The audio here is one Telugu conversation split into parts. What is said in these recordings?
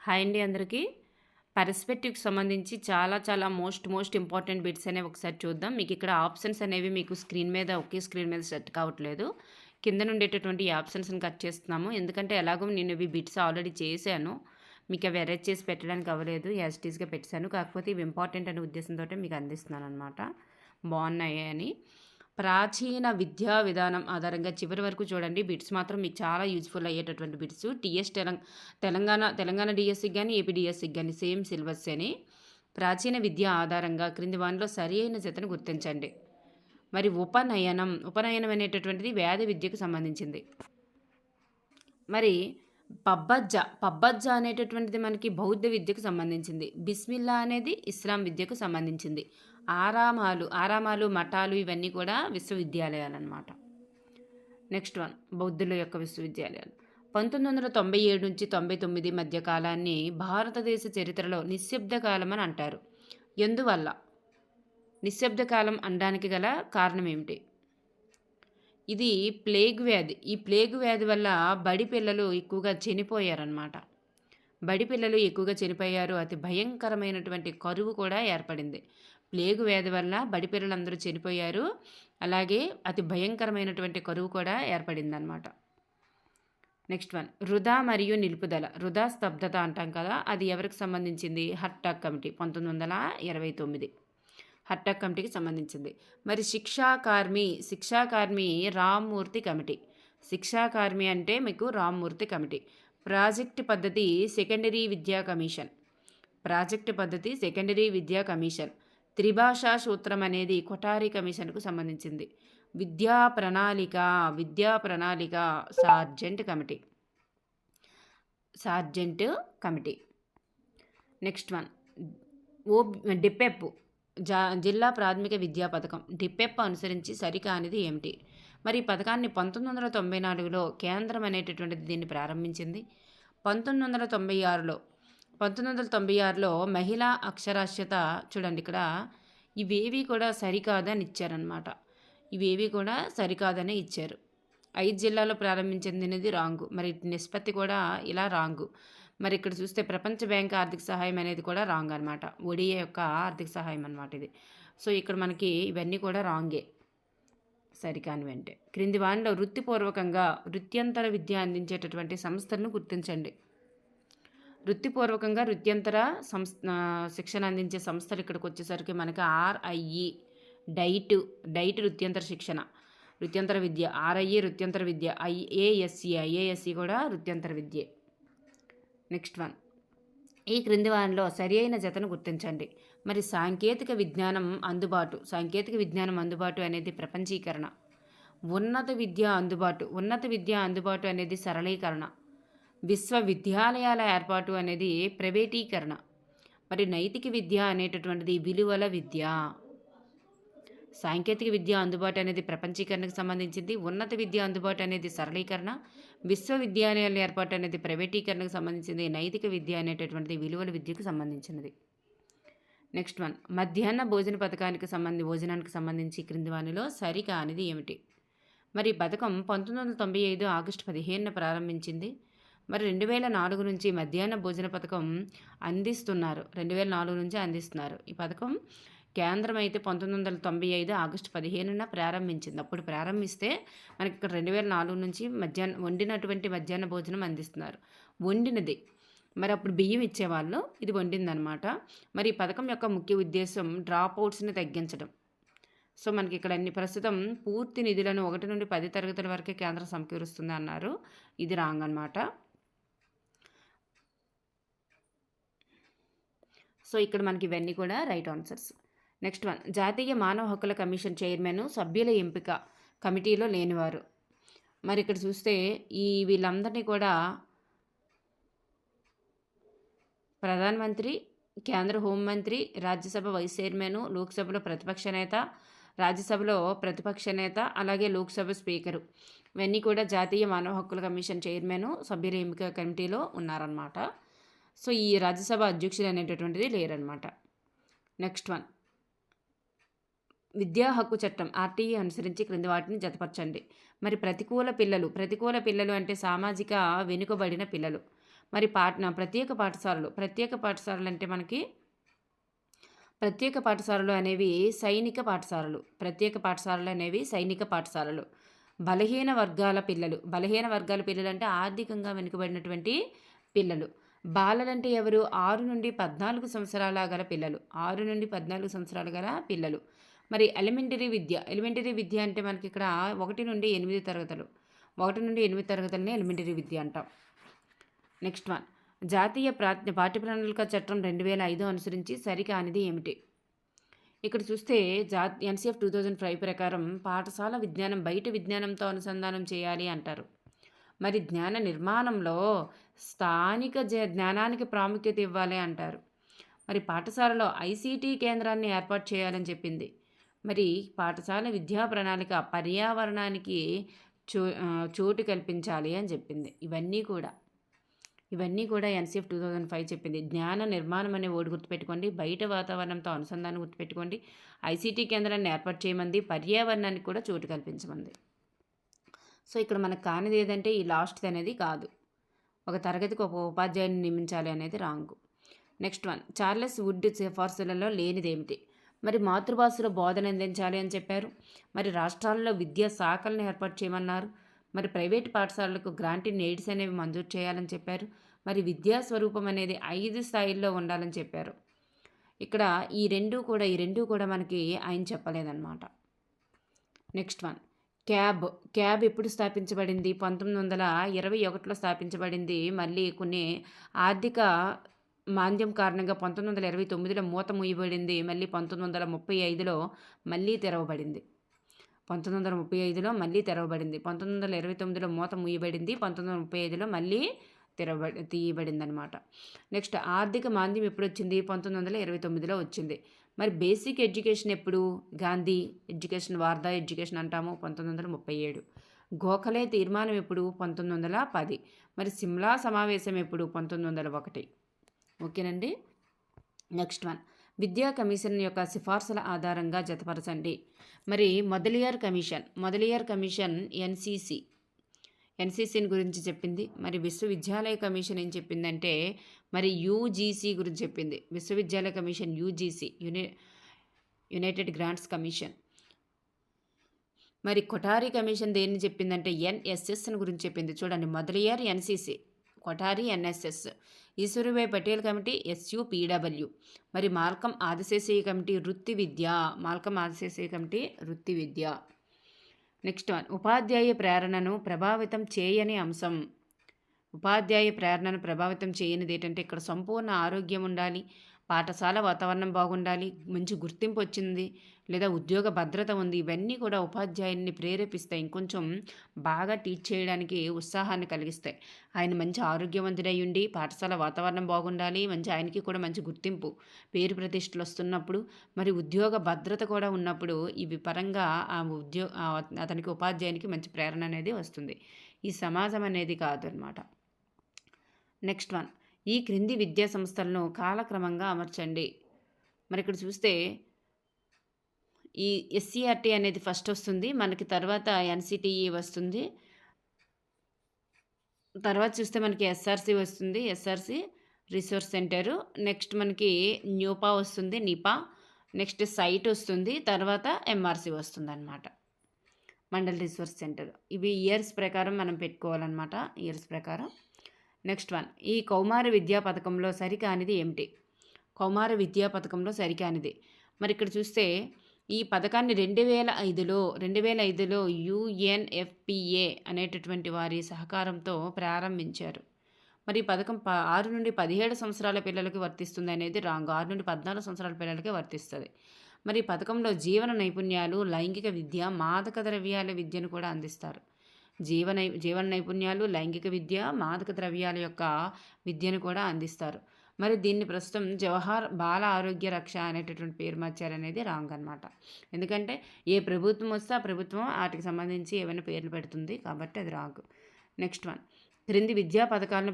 హాయ్ అండి అందరికీ. పర్స్పెక్టివ్‌కి సంబంధించి చాలా మోస్ట్ ఇంపార్టెంట్ బిట్స్ అనేవి ఒకసారి చూద్దాం. మీకిక్కడ ఆప్షన్స్ అనేవి మీకు ఒకే స్క్రీన్ మీద సెట్ కావట్లేదు. కింద నుండేటటువంటి ఈ ఆప్షన్స్‌ని కట్ చేస్తున్నాము. ఎందుకంటే ఎలాగో నేను ఇవి బిట్స్ ఆల్రెడీ చేశాను. మీకు అవి ఎరేజ్ చేసి పెట్టడానికి అవ్వలేదు. యాజ్ ఇట్ ఈస్‌గా పెట్టేసాను. కాకపోతే ఇవి ఇంపార్టెంట్ అనే ఉద్దేశంతోటే మీకు అందిస్తున్నాననమాట. బాగున్నాయి అని. ప్రాచీన విద్యా విధానం ఆధారంగా చివరి వరకు చూడండి. బిట్స్ మాత్రం మీకు చాలా యూజ్‌ఫుల్ అయ్యేటటువంటి బిట్స్. తెలంగాణ డీఎస్సీకి గాని, ఏపీ డీఎస్సీకి గాని సేమ్ సిలబస్సేని. ప్రాచీన విద్య ఆధారంగా క్రింది వానిలో సరి అయిన జతను గుర్తించండి. మరి ఉపనయనం అనేటటువంటిది వ్యాధి విద్యకు సంబంధించింది. మరి పబ్బజ్జ అనేటటువంటిది మనకి బౌద్ధ విద్యకు సంబంధించింది. బిస్మిల్లా అనేది ఇస్లాం విద్యకు సంబంధించింది. ఆరామాలు మఠాలు ఇవన్నీ కూడా విశ్వవిద్యాలయాలన్నమాట. నెక్స్ట్ వన్ బౌద్ధుల యొక్క విశ్వవిద్యాలయాలు. 1997 నుంచి 99 మధ్య కాలాన్ని భారతదేశ చరిత్రలో నిశ్శబ్ద కాలం అని అంటారు. ఎందువల్ల? నిశ్శబ్ద కాలం అనడానికి గల కారణం ఏమిటి? ఇది ప్లేగ్ వ్యాధి. ఈ ప్లేగ్ వ్యాధి వల్ల బడి పిల్లలు ఎక్కువగా చనిపోయారన్నమాట. అతి భయంకరమైనటువంటి కరువు కూడా ఏర్పడింది. ప్లేగు వ్యాధి వల్ల బడి పిల్లలందరూ చనిపోయారు. అలాగే అతి భయంకరమైనటువంటి కరువు కూడా ఏర్పడిందనమాట. నెక్స్ట్ వన్ వృధా మరియు నిలుపుదల. వృధా స్తబ్దత అంటాం కదా, అది ఎవరికి సంబంధించింది? హర్టాగ్ కమిటీ 1929 హర్టాగ్ కమిటీకి సంబంధించింది. మరి శిక్షాకార్మి రామ్మూర్తి కమిటీ. శిక్షాకార్మి అంటే మీకు రామ్మూర్తి కమిటీ. ప్రాజెక్ట్ పద్ధతి సెకండరీ విద్యా కమిషన్. త్రిభాషా సూత్రం అనేది కొఠారి కమిషన్కు సంబంధించింది. విద్యా ప్రణాళిక సార్జెంట్ కమిటీ. నెక్స్ట్ వన్ డిపెప్ జిల్లా ప్రాథమిక విద్యా పథకం. డిపెప్ అనుసరించి సరికానిది ఏమిటి? మరి ఈ పథకాన్ని 1994లో కేంద్రం అనేటటువంటిది దీన్ని ప్రారంభించింది. 1996లో మహిళా అక్షరాస్యత. చూడండి ఇక్కడ ఇవేవి కూడా సరికాదని ఇచ్చారనమాట. 5 జిల్లాల్లో ప్రారంభించింది రాంగు. మరి నిష్పత్తి కూడా ఇలా రాంగు. మరి ఇక్కడ చూస్తే ప్రపంచ బ్యాంక్ ఆర్థిక సహాయం అనేది కూడా రాంగ్ అనమాట. ఒడిఏ యొక్క ఆర్థిక సహాయం అనమాట ఇది. సో ఇక్కడ మనకి ఇవన్నీ కూడా రాంగే, సరికాని వెంటే. క్రింది వానిలో వృత్యంతర విద్య అందించేటటువంటి సంస్థలను గుర్తించండి. వృత్యంతర శిక్షణ అందించే సంస్థలు ఇక్కడికి వచ్చేసరికి మనకి RIE డైట్ వృత్యంతర విద్య. RIE వృత్యంతర విద్య. IASC కూడా వృత్యంతర విద్యే. నెక్స్ట్ వన్ ఈ క్రింది వారిలో సరి అయిన జతను గుర్తించండి. మరి సాంకేతిక విజ్ఞానం అందుబాటు అనేది ప్రపంచీకరణ. ఉన్నత విద్య అందుబాటు అనేది సరళీకరణ. విశ్వవిద్యాలయాల ఏర్పాటు అనేది ప్రైవేటీకరణ. మరి నైతిక విద్య అనేటటువంటిది విలువల విద్య. సాంకేతిక విద్య అందుబాటు అనేది ప్రపంచీకరణకు సంబంధించింది. ఉన్నత విద్య అందుబాటు అనేది సరళీకరణ. విశ్వవిద్యాలయాల ఏర్పాటు అనేది ప్రైవేటీకరణకు సంబంధించింది. నైతిక విద్య అనేటటువంటిది విలువల విద్యకు సంబంధించినది. నెక్స్ట్ వన్ మధ్యాహ్న భోజనానికి సంబంధించి క్రింది వానిలో సరికానిది ఏమిటి? మరి ఈ పథకం 1995 ఆగస్టు 15న ప్రారంభించింది. మరి 2004 నుంచి మధ్యాహ్న భోజన పథకం అందిస్తున్నారు. ఈ పథకం కేంద్రం అయితే 1995 ఆగస్టు 15న ప్రారంభించింది. అప్పుడు ప్రారంభిస్తే మనకి ఇక్కడ 2004 నుంచి వండినటువంటి మధ్యాహ్న భోజనం అందిస్తున్నారు. వండినది మరి అప్పుడు బియ్యం ఇచ్చేవాళ్ళు, ఇది వండిందనమాట. మరి ఈ పథకం యొక్క ముఖ్య ఉద్దేశం డ్రాప్అవుట్స్ని తగ్గించడం. సో మనకి ఇక్కడ ప్రస్తుతం పూర్తి నిధులను 1 నుండి 10 తరగతుల వరకే కేంద్రం సమకూరుస్తుంది అన్నారు. ఇది రాంగ్ అనమాట. సో ఇక్కడ మనకి ఇవన్నీ కూడా రైట్ ఆన్సర్స్. నెక్స్ట్ వన్ జాతీయ మానవ హక్కుల కమిషన్ చైర్మన్ సభ్యుల ఎంపిక కమిటీలో లేనివారు. మరి ఇక్కడ చూస్తే వీళ్ళందరినీ కూడా ప్రధానమంత్రి, కేంద్ర హోంమంత్రి, రాజ్యసభ వైస్ చైర్మన్, లోక్సభలో ప్రతిపక్ష నేత, రాజ్యసభలో ప్రతిపక్ష నేత, అలాగే లోక్సభ స్పీకరు, ఇవన్నీ కూడా జాతీయ మానవ హక్కుల కమిషన్ చైర్మన్ సభ్యుల ఎంపిక కమిటీలో ఉన్నారన్నమాట. సో ఈ రాజ్యసభ అధ్యక్షులు అనేటటువంటిది లేరనమాట. నెక్స్ట్ వన్ విద్యా హక్కు చట్టం RTE అనుసరించి క్రింది వాటిని జతపరచండి. మరి ప్రతికూల పిల్లలు అంటే సామాజిక వెనుకబడిన పిల్లలు. మరి ప్రత్యేక పాఠశాలలు అంటే మనకి ప్రత్యేక పాఠశాలలు అనేవి సైనిక పాఠశాలలు. ప్రత్యేక పాఠశాలలు అనేవి సైనిక పాఠశాలలు. బలహీన వర్గాల పిల్లలంటే ఆర్థికంగా వెనుకబడినటువంటి పిల్లలు. బాలలంటే ఎవరు? 6 నుండి 14 సంవత్సరాల గల పిల్లలు. 6 నుండి 14 సంవత్సరాలు గల పిల్లలు. మరి ఎలిమెంటరీ విద్య అంటే మనకి ఇక్కడ 1 నుండి 8 తరగతులు. 1 నుండి 8 తరగతులని ఎలిమెంటరీ విద్య అంటాం. నెక్స్ట్ వన్, జాతీయ పాఠ్య ప్రణాళిక చట్టం 2005 అనుసరించి సరికానిది ఏమిటి? ఇక్కడ చూస్తే ఎన్సీఎఫ్ 2005 ప్రకారం పాఠశాల విజ్ఞానం బయట విజ్ఞానంతో అనుసంధానం చేయాలి అంటారు. మరి జ్ఞాన నిర్మాణంలో స్థానిక జ్ఞానానికి ప్రాముఖ్యత ఇవ్వాలి అంటారు. మరి పాఠశాలలో ఐసీటీ కేంద్రాన్ని ఏర్పాటు చేయాలని చెప్పింది. మరి పాఠశాల విద్యా ప్రణాళిక పర్యావరణానికి చోటు కల్పించాలి అని చెప్పింది. ఇవన్నీ కూడా ఎన్సీఎఫ్ 2005 చెప్పింది. జ్ఞాన నిర్మాణం అనే ఓడి గుర్తుపెట్టుకోండి, బయట వాతావరణంతో అనుసంధానం గుర్తుపెట్టుకోండి, ఐసీటీ కేంద్రాన్ని ఏర్పాటు చేయమంది, పర్యావరణానికి కూడా చోటు కల్పించమంది. సో ఇక్కడ మనకు కానిది ఏదంటే ఈ లాస్ట్ది అనేది కాదు. ఒక తరగతికి ఒక ఉపాధ్యాయుని నియమించాలి అనేది wrong. Next one, Charles Wood సిఫార్సులలో లేనిదేమిటి? మరి మాతృభాషలో బోధన అందించాలి అని చెప్పారు. మరి రాష్ట్రాల్లో విద్యా శాఖలను ఏర్పాటు చేయమన్నారు. మరి ప్రైవేట్ పాఠశాలలకు గ్రాంట్ ఇన్ ఎయిడ్స్ అనేవి మంజూరు చేయాలని చెప్పారు. మరి విద్యా స్వరూపం అనేది 5 స్థాయిల్లో ఉండాలని చెప్పారు. ఇక్కడ ఈ రెండు కూడా మనకి ఆయన చెప్పలేదన్నమాట. నెక్స్ట్ వన్, క్యాబ్ ఎప్పుడు స్థాపించబడింది? 1921లో స్థాపించబడింది. మళ్ళీ కొన్ని ఆర్థిక మాంద్యం కారణంగా 1929లో మూత మూయబడింది. మళ్ళీ 1935లో మళ్ళీ తెరవబడింది. 1935లో మళ్ళీ తెరవబడింది. 1929లో మూత మూయబడింది. 1935లో మళ్ళీ తీయబడింది అనమాట. నెక్స్ట్, ఆర్థిక మాంద్యం ఎప్పుడు వచ్చింది? 1929లో వచ్చింది. మరి బేసిక్ ఎడ్యుకేషన్ ఎప్పుడు? గాంధీ ఎడ్యుకేషన్, వార్ధా ఎడ్యుకేషన్ అంటాము, 1937. గోఖలే తీర్మానం ఎప్పుడు? 1910. మరి సిమ్లా సమావేశం ఎప్పుడు? 1901. ఓకేనండి. నెక్స్ట్ వన్, విద్యా కమిషన్ యొక్క సిఫార్సుల ఆధారంగా జతపరచండి. మరి మొదలియార్ కమిషన్ ఎన్సీసీని గురించి చెప్పింది. మరి విశ్వవిద్యాలయ కమిషన్ ఏం చెప్పిందంటే మరి యూజీసీ గురించి చెప్పింది. విశ్వవిద్యాలయ commission UGC, united grants commission. మరి కొఠారి కమిషన్ దేన్ని చెప్పిందంటే ఎన్ఎస్ఎస్ని గురించి చెప్పింది. చూడండి, Mudaliar NCC, Kothari NSS, Ishwarbhai Patel committee SUPW. మరి మాల్కమ్ ఆదిశేషయ్య కమిటీ వృత్తి విద్య. నెక్స్ట్ వన్, ఉపాధ్యాయ ప్రేరణను ప్రభావితం చేయని అంశం. ఉపాధ్యాయ ప్రేరణను ప్రభావితం చేయనిది ఏంటంటే ఇక్కడ సంపూర్ణ ఆరోగ్యం ఉండాలి, పాఠశాల వాతావరణం బాగుండాలి, మంచి గుర్తింపు వచ్చింది, లేదా ఉద్యోగ భద్రత ఉంది. ఇవన్నీ కూడా ఉపాధ్యాయుని ప్రేరేపిస్తాయి, ఇంకొంచెం బాగా టీచ్ చేయడానికి ఉత్సాహాన్ని కలిగిస్తాయి. ఆయన మంచి ఆరోగ్యవంతుడై ఉండి పాఠశాల వాతావరణం బాగుండాలి, ఆయనకి కూడా మంచి గుర్తింపు, పేరు ప్రతిష్టలు వస్తున్నప్పుడు, మరి ఉద్యోగ భద్రత కూడా ఉన్నప్పుడు ఇవి పరంగా అతనికి ఉపాధ్యాయునికి మంచి ప్రేరణ అనేది వస్తుంది. ఈ సమాజం అనేది కాదు అన్నమాట. నెక్స్ట్ వన్, ఈ క్రింది విద్యా సంస్థలను కాలక్రమంగా అమర్చండి. మరి ఇక్కడ చూస్తే ఈ ఎస్సీఆర్టీ అనేది ఫస్ట్ వస్తుంది మనకి, తర్వాత ఎన్సిటిఈ వస్తుంది, తర్వాత చూస్తే మనకి ఎస్ఆర్సి వస్తుంది, ఎస్ఆర్సి రిసోర్స్ సెంటరు. నెక్స్ట్ మనకి న్యూపా వస్తుంది, నిపా. నెక్స్ట్ సైట్ వస్తుంది, తర్వాత ఎంఆర్సి వస్తుంది అనమాట, మండల్ రిసోర్స్ సెంటర్. ఇవి ఇయర్స్ ప్రకారం మనం పెట్టుకోవాలన్నమాట, ఇయర్స్ ప్రకారం. నెక్స్ట్ వన్, ఈ కౌమార విద్యా పథకంలో సరికానిది ఏమిటి? కౌమార విద్యా పథకంలో సరికానిది మరి ఇక్కడ చూస్తే ఈ పథకాన్ని 2005లో యుఎన్ఎఫ్పిఏ అనేటటువంటి వారి సహకారంతో ప్రారంభించారు. మరి ఈ పథకం 6 నుండి 17 సంవత్సరాల పిల్లలకి వర్తిస్తుంది అనేది రాంగ్. 6 నుండి 14 సంవత్సరాల పిల్లలకి వర్తిస్తుంది. మరి ఈ పథకంలో జీవన నైపుణ్యాలు, లైంగిక విద్య, మాదక ద్రవ్యాల విద్యను కూడా అందిస్తారు. జీవన నైపుణ్యాలు, లైంగిక విద్య, మాదక ద్రవ్యాల యొక్క విద్యను కూడా అందిస్తారు. మరి దీన్ని ప్రస్తుతం జవహర్ బాల ఆరోగ్య రక్ష అనేటటువంటి పేరు మార్చారనేది రాంగ్ అనమాట. ఎందుకంటే ఏ ప్రభుత్వం వస్తే ఆ ప్రభుత్వం వాటికి సంబంధించి ఏమైనా పేర్లు పెడుతుంది, కాబట్టి అది రాంగ్. నెక్స్ట్ వన్, క్రింది విద్యా పథకాలను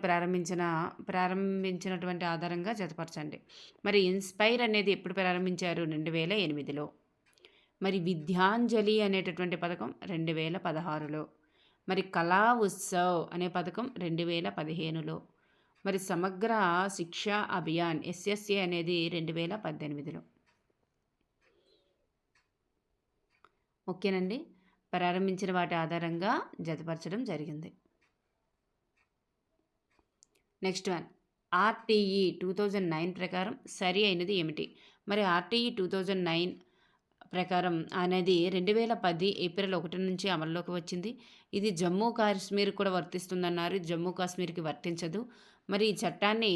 ప్రారంభించినటువంటి ఆధారంగా జతపరచండి. మరి ఇన్స్పైర్ అనేది ఎప్పుడు ప్రారంభించారు? 2008లో. మరి విద్యాంజలి అనేటటువంటి పథకం 2016లో. మరి కళా ఉత్సవ్ అనే పథకం 2015లో. మరి సమగ్ర శిక్ష అభియాన్ ఎస్ఎస్ఏ అనేది 2018లో. ఓకేనండి. ప్రారంభించిన వాటి ఆధారంగా జతపరచడం జరిగింది. నెక్స్ట్ వన్, ఆర్టీఈ 2009 ప్రకారం సరి అయినది ఏమిటి? మరి ఆర్టీఈ 2009 ప్రకారం అనేది 2010 ఏప్రిల్ 1 నుంచి అమల్లోకి వచ్చింది. ఇది జమ్మూ కాశ్మీర్ కూడా వర్తిస్తుందన్నారు. జమ్మూ కాశ్మీర్కి వర్తించదు. మరి ఈ చట్టాన్ని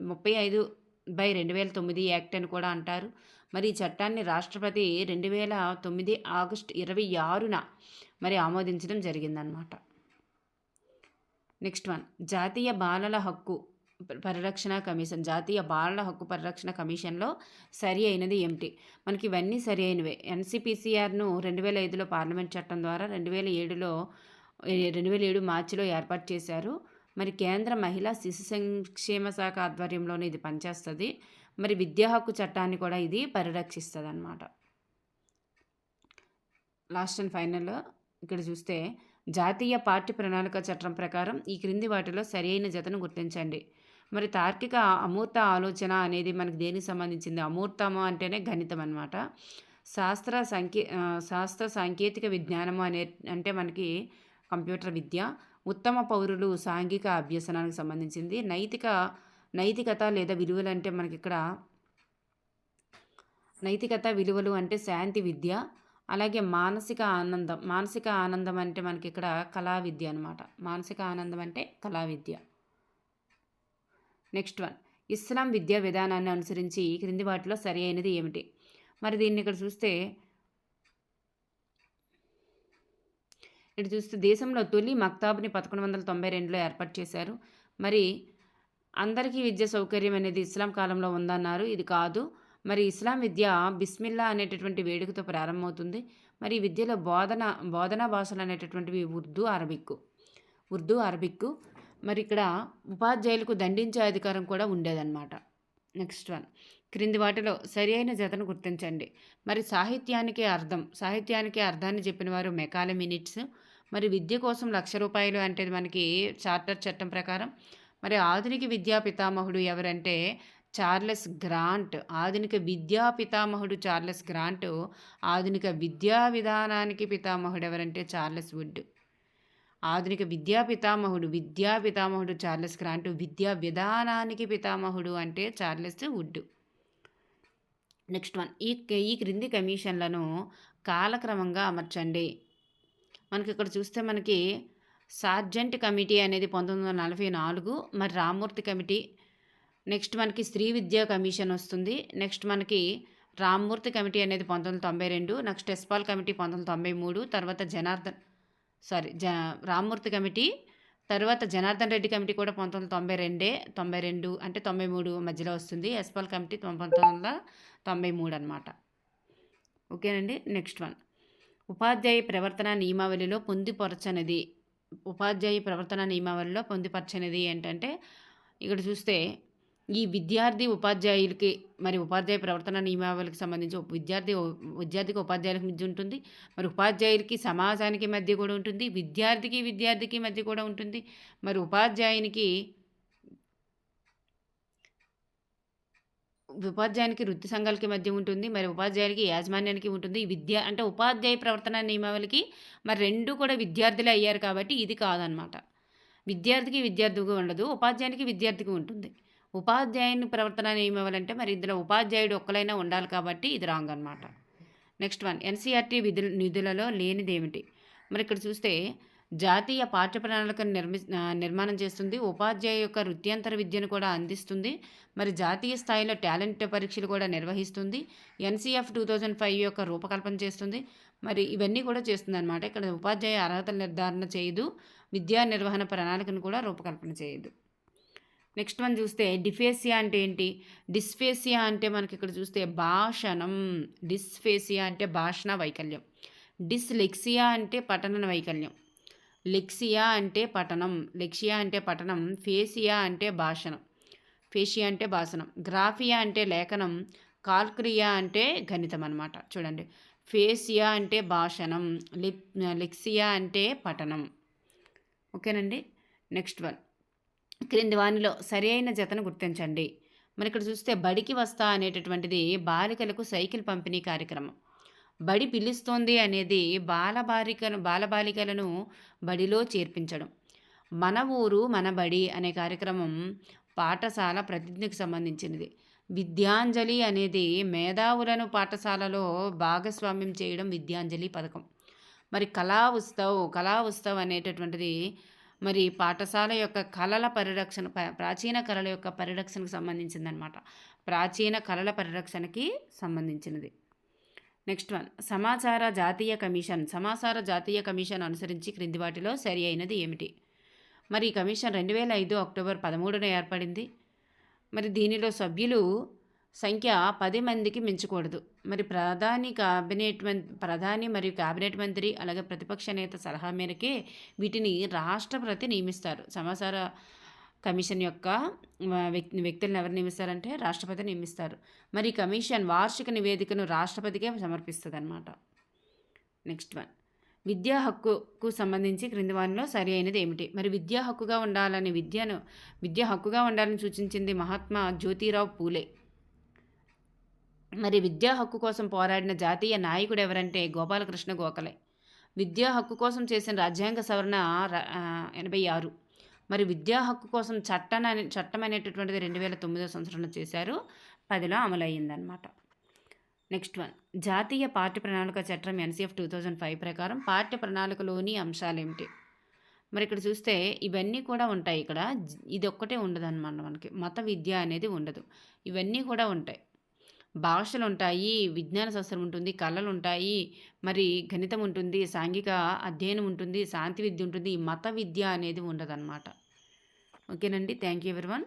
35/2009 యాక్ట్ అని కూడా అంటారు. మరి ఈ చట్టాన్ని రాష్ట్రపతి 2009 ఆగస్టు 26న మరి ఆమోదించడం జరిగిందనమాట. నెక్స్ట్ వన్, జాతీయ బాలల హక్కు పరిరక్షణ కమిషన్. జాతీయ బాలల హక్కు పరిరక్షణ కమిషన్లో సరి అయినది ఏమిటి? మనకి ఇవన్నీ సరి అయినవే. ఎన్సిపిసిఆర్ను 2005లో పార్లమెంట్ చట్టం ద్వారా 2007 మార్చిలో ఏర్పాటు చేశారు. మరి కేంద్ర మహిళా శిశు సంక్షేమ శాఖ ఆధ్వర్యంలోనే ఇది పనిచేస్తుంది. మరి విద్యా హక్కు చట్టాన్ని కూడా ఇది పరిరక్షిస్తుంది అన్నమాట. లాస్ట్ అండ్ ఫైనల్ ఇక్కడ చూస్తే జాతీయ పాఠ్య ప్రణాళిక చట్టం ప్రకారం ఈ క్రింది వాటిలో సరి అయిన జతను గుర్తించండి. మరి తార్కిక అమూర్త ఆలోచన అనేది మనకి దేనికి సంబంధించింది? అమూర్తము అంటేనే గణితం అనమాట. శాస్త్ర సాంకేతిక విజ్ఞానము అంటే మనకి కంప్యూటర్ విద్య. ఉత్తమ పౌరులు సాంఘిక అభ్యసనానికి సంబంధించింది. నైతికత లేదా విలువలు అంటే మనకి ఇక్కడ నైతికత విలువలు అంటే శాంతి విద్య. అలాగే మానసిక ఆనందం అంటే మనకి ఇక్కడ కళా విద్య అనమాట. మానసిక ఆనందం అంటే కళా విద్య. నెక్స్ట్ వన్, ఇస్లాం విద్యా విధానాన్ని అనుసరించి ఈ క్రింది వాటిలో సరి అయినది ఏమిటి? మరి దీన్ని ఇక్కడ చూస్తే దేశంలో తొలి మక్తాబ్ని 1192లో ఏర్పాటు చేశారు. మరి అందరికీ విద్య సౌకర్యం అనేది ఇస్లాం కాలంలో ఉందన్నారు. ఇది కాదు. మరి ఇస్లాం విద్య బిస్మిల్లా అనేటటువంటి వేడుకతో ప్రారంభమవుతుంది. మరి ఈ విద్యలో బోధనా భాషలు అనేటటువంటివి ఉర్దూ అరబిక్. మరి ఇక్కడ ఉపాధ్యాయులకు దండించే అధికారం కూడా ఉండేదన్నమాట. నెక్స్ట్ వన్, క్రింది వాటిలో సరి అయిన జతను గుర్తించండి. మరి సాహిత్యానికి అర్థాన్ని చెప్పిన వారు మెకాలే మినిట్స్. మరి విద్య కోసం ₹1,00,000 అంటే మనకి చార్టర్ చట్టం ప్రకారం. మరి ఆధునిక విద్యా పితామహుడు ఎవరంటే చార్లెస్ గ్రాంట్. ఆధునిక విద్యా పితామహుడు చార్లెస్ గ్రాంట్. ఆధునిక విద్యా విధానానికి పితామహుడు ఎవరంటే చార్లెస్ వుడ్. ఆధునిక విద్యా పితామహుడు చార్లెస్ గ్రాంట్. విద్యా విధానానికి పితామహుడు అంటే చార్లెస్ వుడ్. నెక్స్ట్ వన్, ఈ క్రింది కమిషన్లను కాలక్రమంగా అమర్చండి. మనకి ఇక్కడ చూస్తే మనకి సార్జెంట్ కమిటీ అనేది 1944. మరి రామ్మూర్తి కమిటీ. నెక్స్ట్ మనకి స్త్రీ విద్యా కమిషన్ వస్తుంది. నెక్స్ట్ మనకి రామ్మూర్తి కమిటీ అనేది 1992. Next Yashpal committee 1993. తర్వాత రామ్మూర్తి కమిటీ తర్వాత జనార్దన్ రెడ్డి కమిటీ కూడా 1992 అంటే 93 మధ్యలో వస్తుంది. ఎస్పాల్ కమిటీ 1993 అనమాట. ఓకేనండి. నెక్స్ట్ వన్, ఉపాధ్యాయ ప్రవర్తన నియమావళిలో పొందుపరచనిది ఏంటంటే ఇక్కడ చూస్తే ఈ ఉపాధ్యాయులకి మరి ఉపాధ్యాయ ప్రవర్తన నియమావళికి సంబంధించి విద్యార్థికి ఉపాధ్యాయులకు మధ్య ఉంటుంది. మరి ఉపాధ్యాయులకి సమాజానికి మధ్య కూడా ఉంటుంది. విద్యార్థికి మధ్య కూడా ఉంటుంది. మరి ఉపాధ్యాయునికి వృత్తి సంఘాలకి మధ్య ఉంటుంది. మరి ఉపాధ్యాయులకి యాజమాన్యానికి ఉంటుంది. అంటే ఉపాధ్యాయ ప్రవర్తన నియమావళికి మరి రెండు కూడా విద్యార్థులే అయ్యారు కాబట్టి ఇది కాదనమాట. విద్యార్థికి ఉండదు, విద్యార్థికి ఉంటుంది. ఉపాధ్యాయుని ప్రవర్తన నియమావళి అంటే మరి ఇందులో ఉపాధ్యాయుడు ఒక్కలైనా ఉండాలి కాబట్టి ఇది రాంగ్ అనమాట. నెక్స్ట్ వన్, ఎన్సీఆర్టీ నిధులలో లేనిదేమిటి? మరి ఇక్కడ చూస్తే జాతీయ పాఠ్య ప్రణాళికను నిర్మాణం చేస్తుంది. ఉపాధ్యాయ యొక్క వృత్యంతర విద్యను కూడా అందిస్తుంది. మరి జాతీయ స్థాయిలో టాలెంట్ పరీక్షలు కూడా నిర్వహిస్తుంది. ఎన్సీఎఫ్ 2005 యొక్క రూపకల్పన చేస్తుంది. మరి ఇవన్నీ కూడా చేస్తుంది అనమాట. ఇక్కడ ఉపాధ్యాయ అర్హతల నిర్ధారణ చేయదు. విద్యా నిర్వహణ ప్రణాళికను కూడా రూపకల్పన చేయదు. నెక్స్ట్ వన్ చూస్తే డిఫేసియా అంటే ఏంటి? డిస్ఫేసియా అంటే మనకి ఇక్కడ చూస్తే భాషణం. డిస్ఫేసియా అంటే భాషణ వైకల్యం. డిస్లెక్సియా అంటే పఠన వైకల్యం. లెక్సియా అంటే పఠనం. ఫేసియా అంటే భాషణం. గ్రాఫియా అంటే లేఖనం. కాల్క్రియా అంటే గణితం అనమాట. చూడండి, ఫేసియా అంటే భాషణం, లెక్సియా అంటే పఠనం. ఓకేనండి. నెక్స్ట్ వన్, క్రింది వానిలో సరి అయిన జతను గుర్తించండి. ఇక్కడ చూస్తే బడికి వస్తా అనేటటువంటిది బాలికలకు సైకిల్ పంపిణీ కార్యక్రమం. బడి పిలుస్తోంది అనేది బాలబాలికలను బడిలో చేర్పించడం. మన ఊరు మన బడి అనే కార్యక్రమం పాఠశాల ప్రతిజ్ఞకు సంబంధించినది. విద్యాంజలి అనేది మేధావులను పాఠశాలలో భాగస్వామ్యం చేయడం విద్యాంజలి పథకం. కళా ఉత్సవ్ అనేటటువంటిది పాఠశాల యొక్క కళల పరిరక్షణ ప్రాచీన కళల యొక్క పరిరక్షణకు సంబంధించిందనమాట. ప్రాచీన కళల పరిరక్షణకి సంబంధించినది. నెక్స్ట్ వన్, సమాచార జాతీయ కమిషన్ అనుసరించి క్రింది వాటిలో సరి అయినది ఏమిటి? ఈ కమిషన్ 2005 అక్టోబర్ 13న ఏర్పడింది. దీనిలో సభ్యులు సంఖ్య 10 మందికి మించకూడదు. ప్రధాని మరియు క్యాబినెట్ మంత్రి అలాగే ప్రతిపక్ష నేత సలహా మేరకే వీటిని రాష్ట్రపతి నియమిస్తారు. సమాచార కమిషన్ యొక్క వ్యక్తులను ఎవరు నియమిస్తారంటే రాష్ట్రపతి నియమిస్తారు. కమిషన్ వార్షిక నివేదికను రాష్ట్రపతికే సమర్పిస్తుంది అన్నమాట. నెక్స్ట్ వన్, విద్యా హక్కుకు సంబంధించి క్రింది వానిలో సరి అయినది ఏమిటి? విద్యా హక్కుగా ఉండాలని సూచించింది మహాత్మా జ్యోతిరావు పూలే. విద్యా హక్కు కోసం పోరాడిన జాతీయ నాయకుడు ఎవరంటే గోపాలకృష్ణ గోఖలే. విద్యా హక్కు కోసం చేసిన రాజ్యాంగ సవరణ 86. విద్యా హక్కు కోసం చట్టం అనేటటువంటిది 2009 సంవత్సరంలో చేశారు. 10లో అమలు అయ్యిందనమాట. నెక్స్ట్ వన్, జాతీయ పాఠ్య ప్రణాళిక చట్టం NCF 2005 ప్రకారం పాఠ్య ప్రణాళికలోని అంశాలు ఏమిటి? ఇక్కడ చూస్తే ఇవన్నీ కూడా ఉంటాయి. ఇక్కడ ఇది ఒక్కటే ఉండదు అనమాట. మనకి మత విద్య అనేది ఉండదు. ఇవన్నీ కూడా ఉంటాయి. భాషలు ఉంటాయి, విజ్ఞాన శాస్త్రం ఉంటుంది, కళలు ఉంటాయి, గణితం ఉంటుంది, సాంఘిక అధ్యయనం ఉంటుంది, శాంతి విద్య ఉంటుంది. ఈ మత విద్య అనేది ఉండదన్నమాట. ఓకేనండి. Thank you everyone.